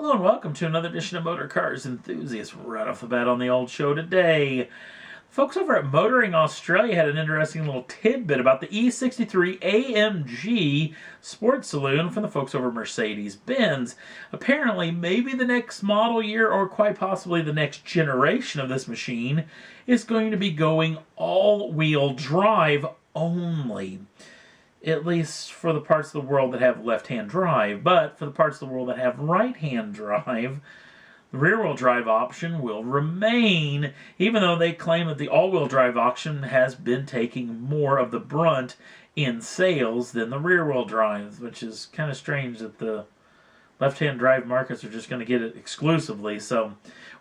Hello and welcome to another edition of Motor Cars Enthusiasts. Right off the bat on the old show today. Folks over at Motoring Australia had an interesting little tidbit about the E63 AMG sports saloon from the folks over at Mercedes-Benz. Apparently, maybe the next model year or quite possibly the next generation of this machine is going to be going all-wheel drive only. At least for the parts of the world that have left-hand drive. But for the parts of the world that have right-hand drive, the rear-wheel drive option will remain, even though they claim that the all-wheel drive option has been taking more of the brunt in sales than the rear-wheel drive, which is kind of strange that the left-hand drive markets are just going to get it exclusively. So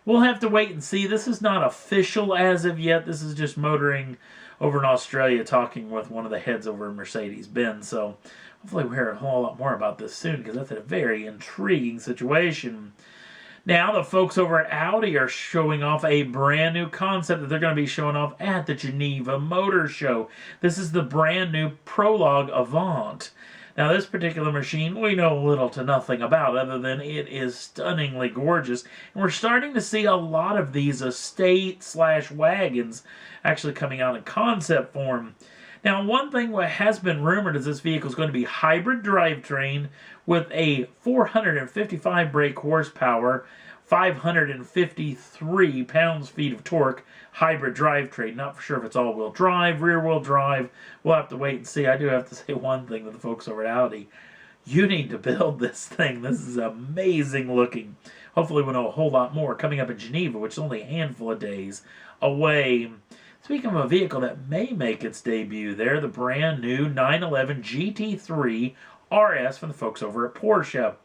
we'll have to wait and see. This is not official as of yet. This is just Motoring over in Australia talking with one of the heads over in Mercedes-Benz. So hopefully we'll hear a whole lot more about this soon, because that's a very intriguing situation. Now the folks over at Audi are showing off a brand new concept that they're going to be showing off at the Geneva Motor Show. This is the brand new Prologue Avant. Now this particular machine we know little to nothing about, other than it is stunningly gorgeous. And we're starting to see a lot of these estate/wagons actually coming out in concept form. Now one thing that has been rumored is this vehicle is going to be hybrid drivetrain with a 455 brake horsepower, 553 pounds-feet of torque hybrid drivetrain. Not for sure if it's all-wheel drive, rear-wheel drive. We'll have to wait and see. I do have to say one thing to the folks over at Audi. You need to build this thing. This is amazing looking. Hopefully we'll know a whole lot more coming up in Geneva, which is only a handful of days away. Speaking of a vehicle that may make its debut there, the brand new 911 GT3 RS from the folks over at Porsche.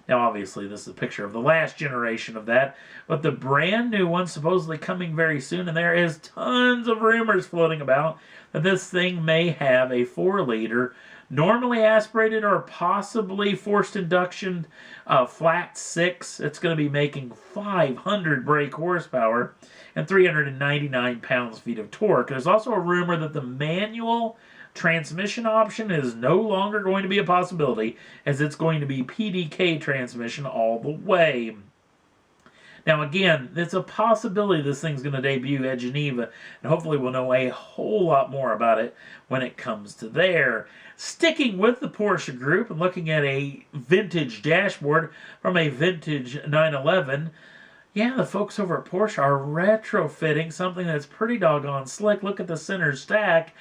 Now, obviously, this is a picture of the last generation of that, but the brand new one supposedly coming very soon, and there is tons of rumors floating about that this thing may have a 4-liter, normally aspirated or possibly forced induction flat 6. It's going to be making 500 brake horsepower and 399 pounds-feet of torque. There's also a rumor that the manual transmission option is no longer going to be a possibility, as it's going to be PDK transmission all the way. Now again, it's a possibility this thing's going to debut at Geneva, and hopefully we'll know a whole lot more about it when it comes to there. Sticking with the Porsche group and looking at a vintage dashboard from a vintage 911, yeah, the folks over at Porsche are retrofitting something that's pretty doggone slick. Look at the center stack.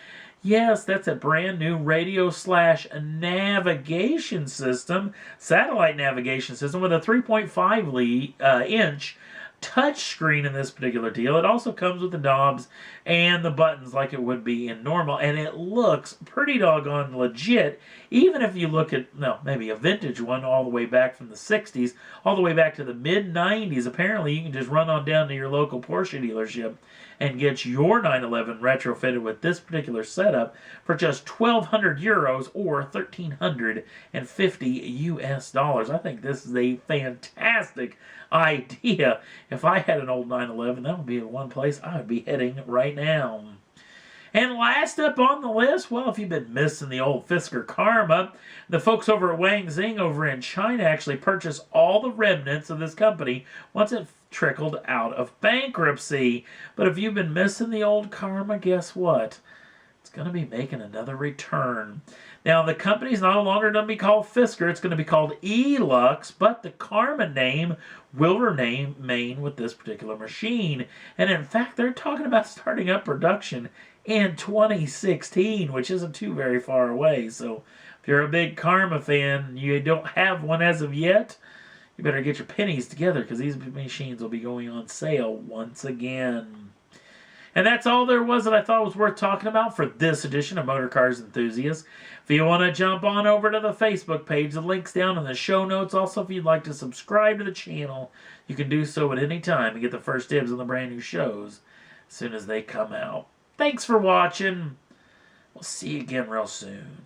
Yes, that's a brand new radio/navigation system, satellite navigation system with a 3.5-inch touchscreen in this particular deal. It also comes with the knobs and the buttons like it would be in normal, and it looks pretty doggone legit, even if you look at, maybe a vintage one all the way back from the 60s, all the way back to the mid-90s. Apparently, you can just run on down to your local Porsche dealership and get your 911 retrofitted with this particular setup for just 1,200 euros or 1,350 US dollars. I think this is a fantastic idea. If I had an old 911, that would be the one place I would be heading right now. And last up on the list, well, if you've been missing the old Fisker Karma, the folks over at Wang Xing over in China actually purchased all the remnants of this company once it trickled out of bankruptcy. But if you've been missing the old Karma, guess what? It's going to be making another return. Now, the company's no longer going to be called Fisker. It's going to be called E-Lux, but the Karma name will remain with this particular machine. And in fact, they're talking about starting up production in 2016, which isn't too very far away. So if you're a big Karma fan, you don't have one as of yet, you better get your pennies together, because these machines will be going on sale once again. And that's all there was that I thought was worth talking about for this edition of Motor Cars Enthusiasts. If you want to jump on over to the Facebook page, the link's down in the show notes. Also, if you'd like to subscribe to the channel, you can do so at any time and get the first dibs on the brand new shows as soon as they come out. Thanks for watching. We'll see you again real soon.